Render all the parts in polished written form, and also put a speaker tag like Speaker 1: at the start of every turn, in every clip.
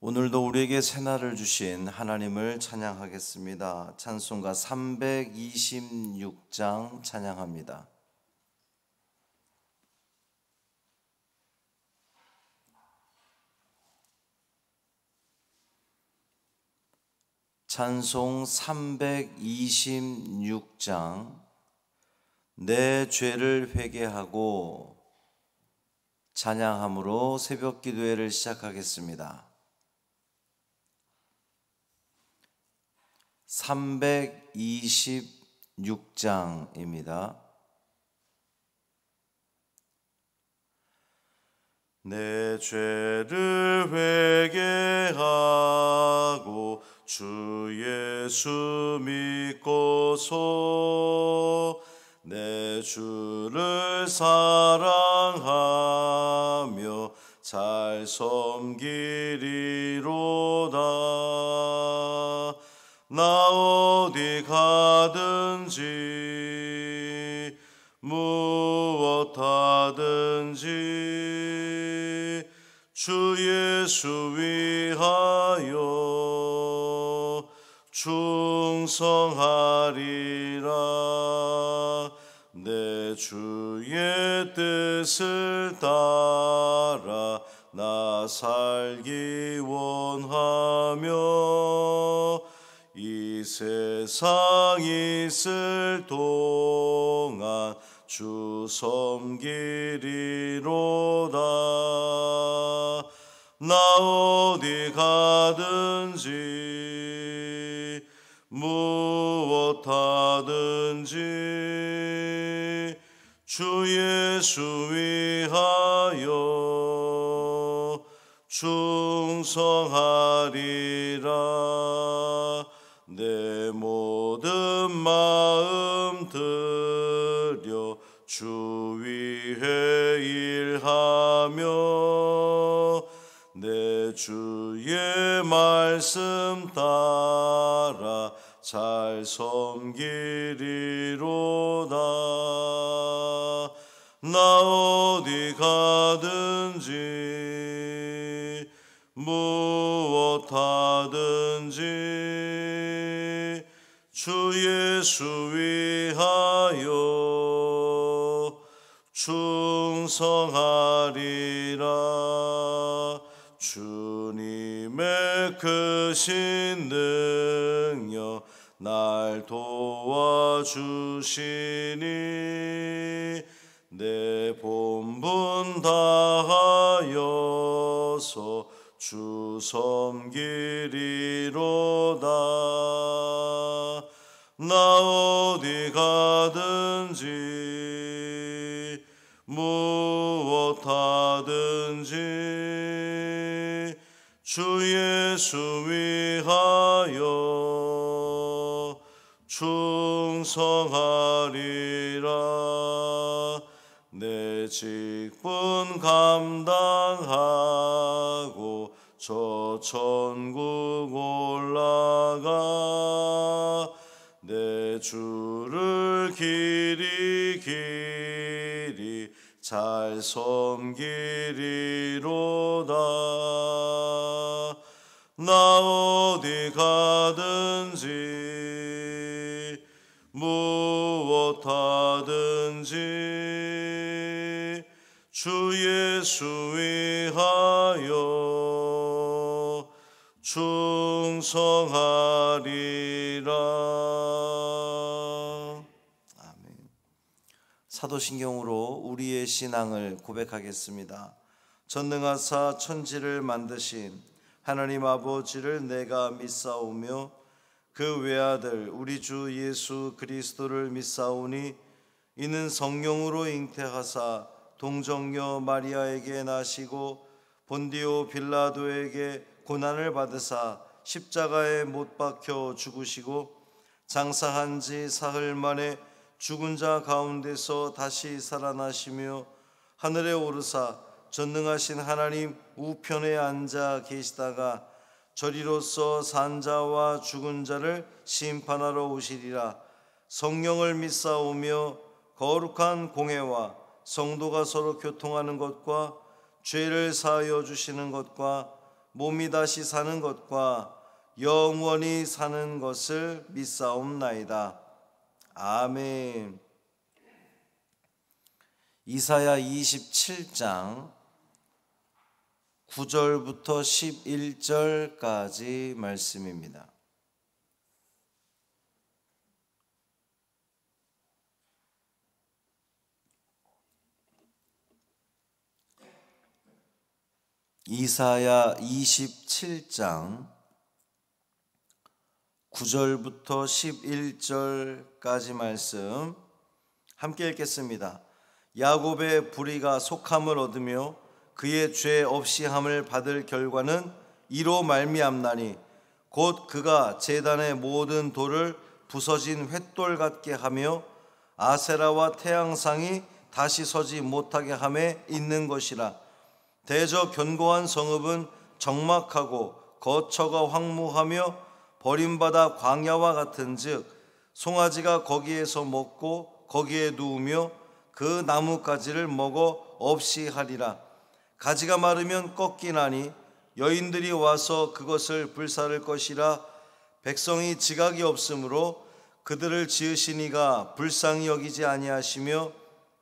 Speaker 1: 오늘도 우리에게 새날을 주신 하나님을 찬양하겠습니다. 찬송가 326장 찬양합니다. 찬송 326장 내 죄를 회개하고 찬양함으로 새벽 기도회를 시작하겠습니다. 326장입니다. 내 죄를 회개하고 주 예수 믿고서 내 주를 사랑하며 잘 섬기리로다. 나 어디 가든지 무엇 하든지 주 예수 위하여 충성하리라. 내 주의 뜻을 따라 나 살기 원하며 이 세상 있을 동안 주 섬기리로다. 나 어디 가든지 무엇 하든지 주 예수 위하여 충성하리라. 내 모든 마음 들여 주 위에 일하며 내 주의 말씀 따라 잘 섬기리로다. 나 어디 가든지 무엇 하든지 주 예수 위하여 충성하리라. 주님의 크신 능력 날 도와주시니 내 본분 다하여서 주 섬기리로다. 나 어디 가든지 무엇 하든지 주 예수 위하여 충성하리라. 내 직분 감당하고 저 천국 올라가 내 주를 길이 잘 섬기리로다. 나 어디 가든지 무엇 하든지 주 예수 위하여 충성하리라. 아멘. 사도신경으로 우리의 신앙을 고백하겠습니다. 전능하사 천지를 만드신 하나님 아버지를 내가 믿사오며 그 외아들 우리 주 예수 그리스도를 믿사오니 이는 성령으로 잉태하사 동정녀 마리아에게 나시고 본디오 빌라도에게 고난을 받으사 십자가에 못 박혀 죽으시고 장사한 지 사흘 만에 죽은 자 가운데서 다시 살아나시며 하늘에 오르사 전능하신 하나님 우편에 앉아 계시다가 저리로서 산 자와 죽은 자를 심판하러 오시리라. 성령을 믿사오며 거룩한 공회와 성도가 서로 교통하는 것과 죄를 사하여 주시는 것과 몸이 다시 사는 것과 영원히 사는 것을 믿사옵나이다. 아멘. 이사야 27장 9절부터 11절까지 말씀입니다. 이사야 27장 9절부터 11절까지 말씀 함께 읽겠습니다. 야곱의 불의가 속함을 얻으며 그의 죄 없이 함을 받을 결과는 이로 말미암나니 곧 그가 제단의 모든 돌을 부서진 횃돌 같게 하며 아세라와 태양상이 다시 서지 못하게 함에 있는 것이라. 대저 견고한 성읍은 적막하고 거처가 황무하며 버림받아 광야와 같은즉 송아지가 거기에서 먹고 거기에 누우며 그 나뭇가지를 먹어 없이 하리라. 가지가 마르면 꺾이나니 여인들이 와서 그것을 불사를 것이라. 백성이 지각이 없으므로 그들을 지으신 이가 불쌍히 여기지 아니하시며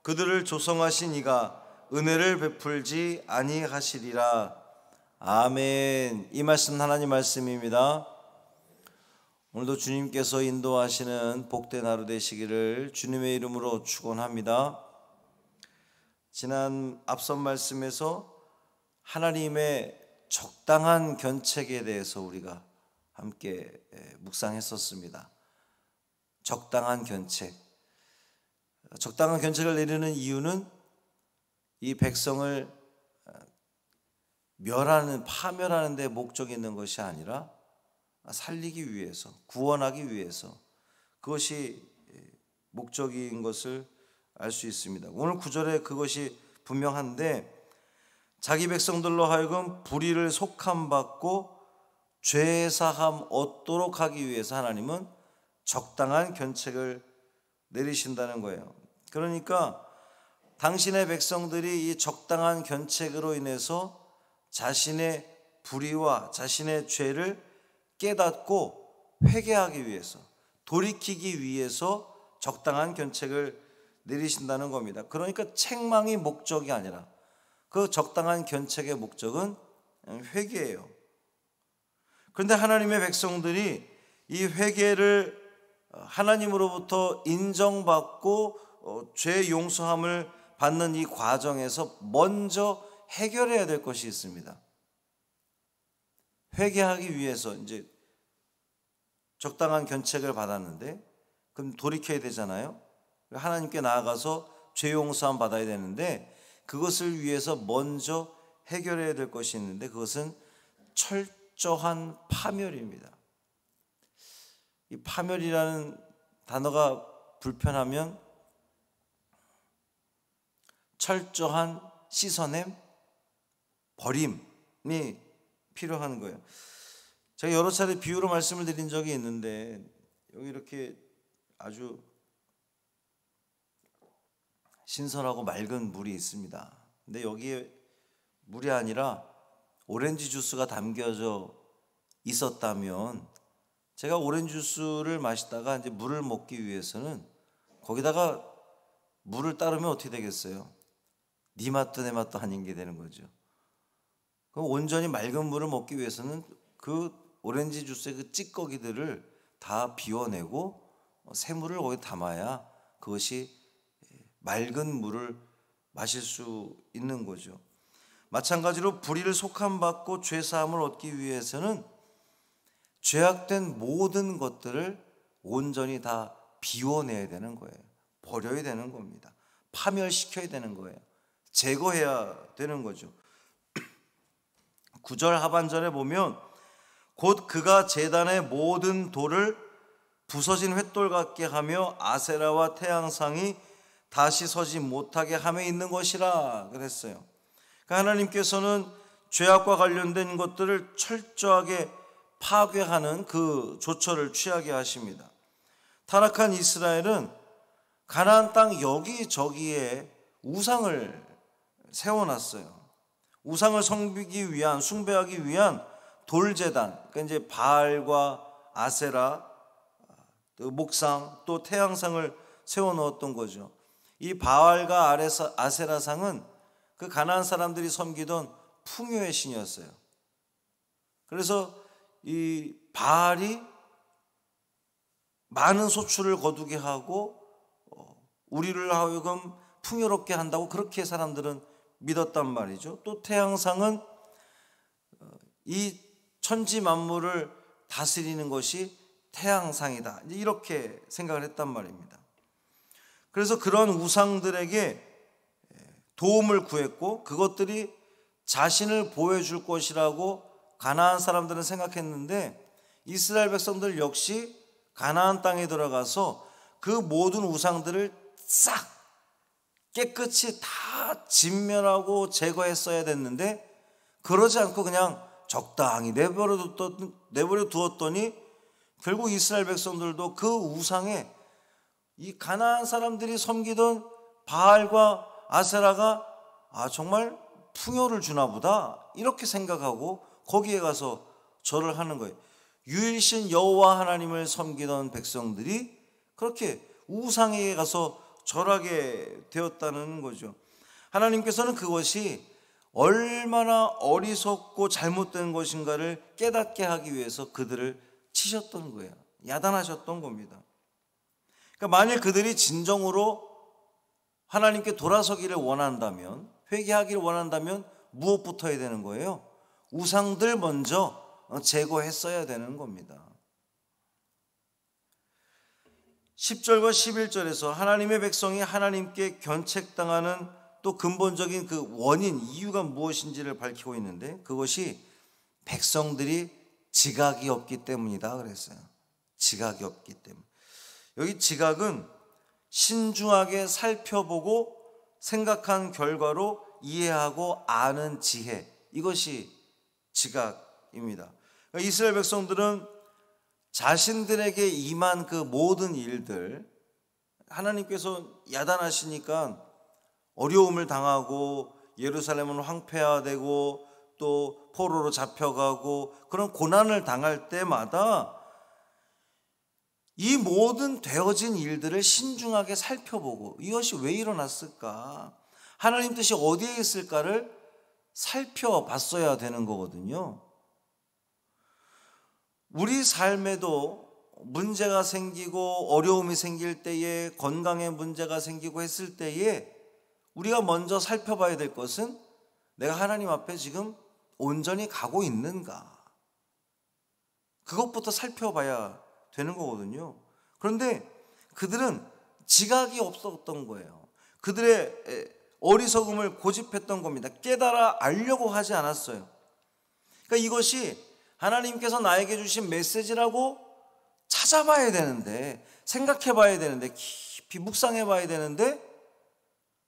Speaker 1: 그들을 조성하신 이가 은혜를 베풀지 아니하시리라. 아멘. 이 말씀 하나님 말씀입니다. 오늘도 주님께서 인도하시는 복된 하루 되시기를 주님의 이름으로 축원합니다. 지난 앞선 말씀에서 하나님의 적당한 견책에 대해서 우리가 함께 묵상했었습니다. 적당한 견책. 적당한 견책을 내리는 이유는 이 백성을 파멸하는 데 목적이 있는 것이 아니라 살리기 위해서, 구원하기 위해서, 그것이 목적인 것을 알 수 있습니다. 오늘 9절에 그것이 분명한데, 자기 백성들로 하여금 불의를 속함받고 죄사함 얻도록 하기 위해서 하나님은 적당한 견책을 내리신다는 거예요. 그러니까 당신의 백성들이 이 적당한 견책으로 인해서 자신의 불의와 자신의 죄를 깨닫고 회개하기 위해서, 돌이키기 위해서 적당한 견책을 내리신다는 겁니다. 그러니까 책망이 목적이 아니라 그 적당한 견책의 목적은 회개예요. 그런데 하나님의 백성들이 이 회개를 하나님으로부터 인정받고 죄 용서함을 받는 이 과정에서 먼저 해결해야 될 것이 있습니다. 회개하기 위해서 이제 적당한 견책을 받았는데 그럼 돌이켜야 되잖아요. 하나님께 나아가서 죄 용서함 받아야 되는데 그것을 위해서 먼저 해결해야 될 것이 있는데 그것은 철저한 파멸입니다. 이 파멸이라는 단어가 불편하면 철저한 씻어냄, 버림이 필요한 거예요. 제가 여러 차례 비유로 말씀을 드린 적이 있는데 여기 이렇게 아주 신선하고 맑은 물이 있습니다. 근데 여기에 물이 아니라 오렌지 주스가 담겨져 있었다면 제가 오렌지 주스를 마시다가 이제 물을 먹기 위해서는 거기다가 물을 따르면 어떻게 되겠어요? 네 맛도 내 맛도 아닌 게 되는 거죠. 온전히 맑은 물을 먹기 위해서는 그 오렌지 주스의 그 찌꺼기들을 다 비워내고 새물을 거기 담아야 그것이 맑은 물을 마실 수 있는 거죠. 마찬가지로 불의를 속함받고 죄사함을 얻기 위해서는 죄악된 모든 것들을 온전히 다 비워내야 되는 거예요. 버려야 되는 겁니다. 파멸시켜야 되는 거예요. 제거해야 되는 거죠. 9절 하반절에 보면 곧 그가 제단의 모든 돌을 부서진 횃돌 같게 하며 아세라와 태양상이 다시 서지 못하게 함에 있는 것이라 그랬어요. 그러니까 하나님께서는 죄악과 관련된 것들을 철저하게 파괴하는 그 조처를 취하게 하십니다. 타락한 이스라엘은 가나안 땅 여기저기에 우상을 세워놨어요. 우상을 섬기기 위한, 숭배하기 위한 돌제단, 그러니까 이제 바알과 아세라, 또 목상, 또 태양상을 세워놓았던 거죠. 이 바알과 아세라상은 그 가나안 사람들이 섬기던 풍요의 신이었어요. 그래서 이 바알이 많은 소출을 거두게 하고 우리를 하여금 풍요롭게 한다고 그렇게 사람들은 믿었단 말이죠. 또 태양상은 이 천지 만물을 다스리는 것이 태양상이다, 이렇게 생각을 했단 말입니다. 그래서 그런 우상들에게 도움을 구했고 그것들이 자신을 보여줄 것이라고 가나안 사람들은 생각했는데, 이스라엘 백성들 역시 가나안 땅에 들어가서 그 모든 우상들을 싹 깨끗이 다 진멸하고 제거했어야 됐는데, 그러지 않고 그냥 적당히 내버려 두었더니 결국 이스라엘 백성들도 그 우상에 이 가나안 사람들이 섬기던 바알과 아세라가 정말 풍요를 주나 보다, 이렇게 생각하고 거기에 가서 절을 하는 거예요. 유일신 여호와 하나님을 섬기던 백성들이 그렇게 우상에게 가서 절하게 되었다는 거죠. 하나님께서는 그것이 얼마나 어리석고 잘못된 것인가를 깨닫게 하기 위해서 그들을 치셨던 거예요. 야단하셨던 겁니다. 그러니까 만일 그들이 진정으로 하나님께 돌아서기를 원한다면, 회개하기를 원한다면 무엇부터 해야 되는 거예요? 우상들 먼저 제거했어야 되는 겁니다. 10절과 11절에서 하나님의 백성이 하나님께 견책당하는 또 근본적인 그 원인, 이유가 무엇인지를 밝히고 있는데, 그것이 백성들이 지각이 없기 때문이다 그랬어요. 지각이 없기 때문. 여기 지각은 신중하게 살펴보고 생각한 결과로 이해하고 아는 지혜, 이것이 지각입니다. 그러니까 이스라엘 백성들은 자신들에게 임한 그 모든 일들, 하나님께서 야단하시니까 어려움을 당하고 예루살렘은 황폐화되고 또 포로로 잡혀가고 그런 고난을 당할 때마다 이 모든 되어진 일들을 신중하게 살펴보고 이것이 왜 일어났을까, 하나님 뜻이 어디에 있을까를 살펴봤어야 되는 거거든요. 우리 삶에도 문제가 생기고 어려움이 생길 때에, 건강에 문제가 생기고 했을 때에 우리가 먼저 살펴봐야 될 것은 내가 하나님 앞에 지금 온전히 가고 있는가, 그것부터 살펴봐야 되는 거거든요. 그런데 그들은 지각이 없었던 거예요. 그들의 어리석음을 고집했던 겁니다. 깨달아 알려고 하지 않았어요. 그러니까 이것이 하나님께서 나에게 주신 메시지라고 찾아봐야 되는데, 생각해 봐야 되는데, 깊이 묵상해 봐야 되는데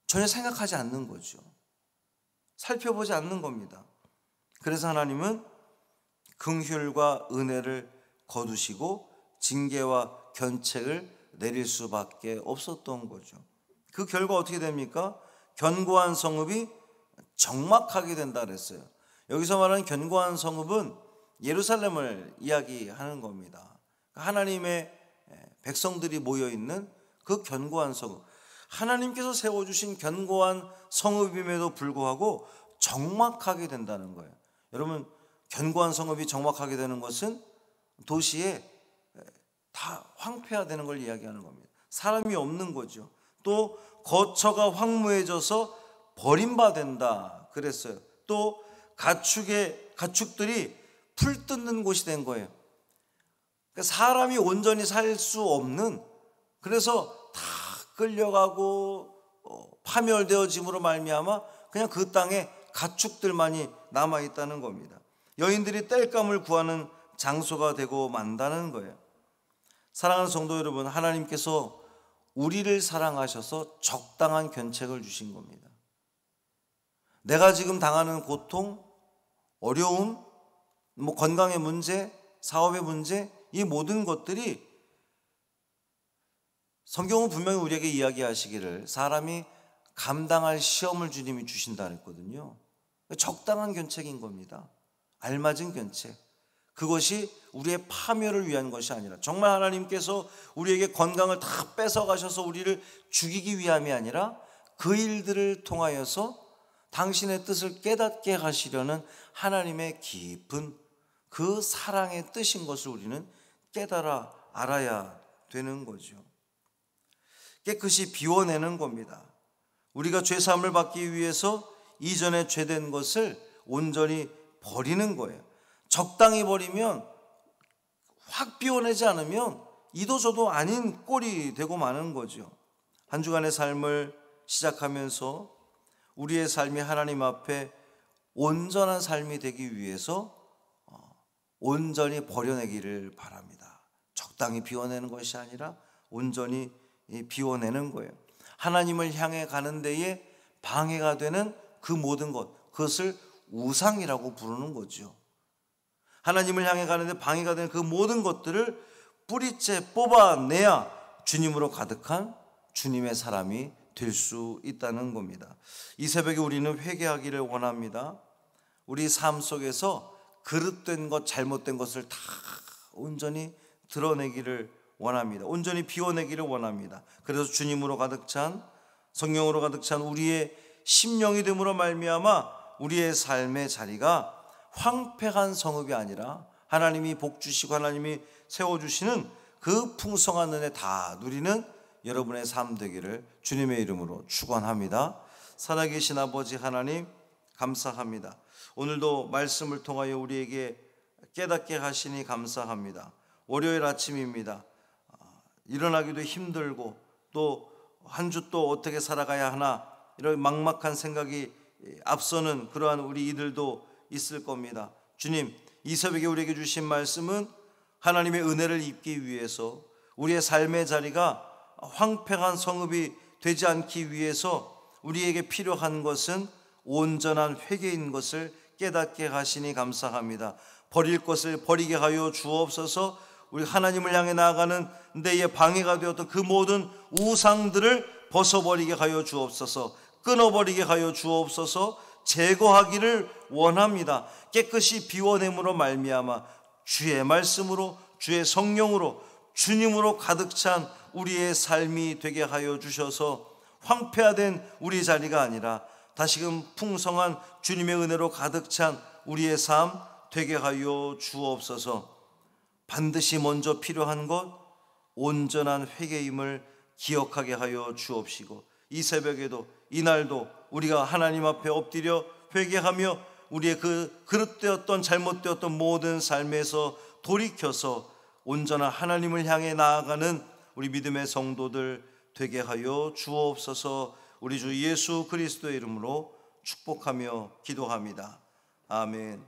Speaker 1: 전혀 생각하지 않는 거죠. 살펴보지 않는 겁니다. 그래서 하나님은 긍휼과 은혜를 거두시고 징계와 견책을 내릴 수밖에 없었던 거죠. 그 결과 어떻게 됩니까? 견고한 성읍이 적막하게 된다 그랬어요. 여기서 말하는 견고한 성읍은 예루살렘을 이야기하는 겁니다. 하나님의 백성들이 모여있는 그 견고한 성읍, 하나님께서 세워주신 견고한 성읍임에도 불구하고 적막하게 된다는 거예요. 여러분, 견고한 성읍이 적막하게 되는 것은 도시에 다 황폐화되는 걸 이야기하는 겁니다. 사람이 없는 거죠. 또 거처가 황무해져서 버림받는다 그랬어요. 또 가축들이 풀 뜯는 곳이 된 거예요. 그러니까 사람이 온전히 살 수 없는, 그래서 다 끌려가고 파멸되어짐으로 말미암아 그냥 그 땅에 가축들만이 남아있다는 겁니다. 여인들이 땔감을 구하는 장소가 되고 만다는 거예요. 사랑하는 성도 여러분, 하나님께서 우리를 사랑하셔서 적당한 견책을 주신 겁니다. 내가 지금 당하는 고통, 어려움, 건강의 문제, 사업의 문제, 이 모든 것들이 성경은 분명히 우리에게 이야기하시기를 사람이 감당할 시험을 주님이 주신다 그랬거든요. 적당한 견책인 겁니다. 알맞은 견책. 그것이 우리의 파멸을 위한 것이 아니라, 정말 하나님께서 우리에게 건강을 다 뺏어가셔서 우리를 죽이기 위함이 아니라 그 일들을 통하여서 당신의 뜻을 깨닫게 하시려는 하나님의 깊은 그 사랑의 뜻인 것을 우리는 깨달아 알아야 되는 거죠. 깨끗이 비워내는 겁니다. 우리가 죄사함을 받기 위해서 이전에 죄된 것을 온전히 버리는 거예요. 적당히 버리면, 확 비워내지 않으면 이도저도 아닌 꼴이 되고 마는 거죠. 한 주간의 삶을 시작하면서 우리의 삶이 하나님 앞에 온전한 삶이 되기 위해서 온전히 버려내기를 바랍니다. 적당히 비워내는 것이 아니라 온전히 비워내는 거예요. 하나님을 향해 가는 데에 방해가 되는 그 모든 것, 그것을 우상이라고 부르는 거죠. 하나님을 향해 가는데 방해가 되는 그 모든 것들을 뿌리째 뽑아내야 주님으로 가득한 주님의 사람이 될 수 있다는 겁니다. 이 새벽에 우리는 회개하기를 원합니다. 우리 삶 속에서 그릇된 것, 잘못된 것을 다 온전히 드러내기를 원합니다. 온전히 비워내기를 원합니다. 그래서 주님으로 가득 찬, 성령으로 가득 찬 우리의 심령이 됨으로 말미암아 우리의 삶의 자리가 황폐한 성읍이 아니라 하나님이 복 주시고 하나님이 세워주시는 그 풍성한 은혜 다 누리는 여러분의 삶 되기를 주님의 이름으로 축원합니다. 살아계신 아버지 하나님, 감사합니다. 오늘도 말씀을 통하여 우리에게 깨닫게 하시니 감사합니다. 월요일 아침입니다. 일어나기도 힘들고 또 한 주 또 어떻게 살아가야 하나 이런 막막한 생각이 앞서는 그러한 우리 이들도 있을 겁니다. 주님, 이 새벽에 우리에게 주신 말씀은 하나님의 은혜를 입기 위해서, 우리의 삶의 자리가 황폐한 성읍이 되지 않기 위해서 우리에게 필요한 것은 온전한 회개인 것을 깨닫게 하시니 감사합니다. 버릴 것을 버리게 하여 주옵소서. 우리 하나님을 향해 나아가는 데에 방해가 되었던 그 모든 우상들을 벗어버리게 하여 주옵소서. 끊어버리게 하여 주옵소서. 제거하기를 원합니다. 깨끗이 비워냄으로 말미암아 주의 말씀으로, 주의 성령으로, 주님으로 가득 찬 우리의 삶이 되게 하여 주셔서 황폐화된 우리 자리가 아니라 다시금 풍성한 주님의 은혜로 가득 찬 우리의 삶 되게 하여 주옵소서. 반드시 먼저 필요한 것, 온전한 회개임을 기억하게 하여 주옵시고, 이 새벽에도, 이날도 우리가 하나님 앞에 엎드려 회개하며 우리의 그 그릇되었던 잘못되었던 모든 삶에서 돌이켜서 온전한 하나님을 향해 나아가는 우리 믿음의 성도들 되게 하여 주옵소서. 우리 주 예수 그리스도의 이름으로 축복하며 기도합니다. 아멘.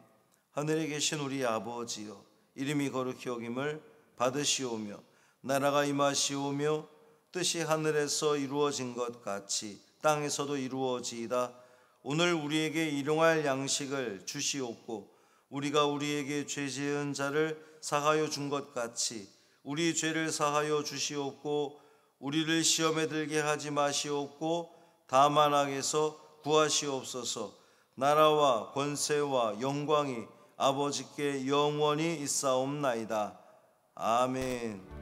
Speaker 1: 하늘에 계신 우리 아버지여, 이름이 거룩히 여김을 받으시오며 나라가 임하시오며 뜻이 하늘에서 이루어진 것 같이 땅에서도 이루어지이다. 오늘 우리에게 일용할 양식을 주시옵고 우리가 우리에게 죄 지은 자를 사하여 준 것 같이 우리 죄를 사하여 주시옵고 우리를 시험에 들게 하지 마시옵고 다만 악에서 구하시옵소서. 나라와 권세와 영광이 아버지께 영원히 있사옵나이다. 아멘.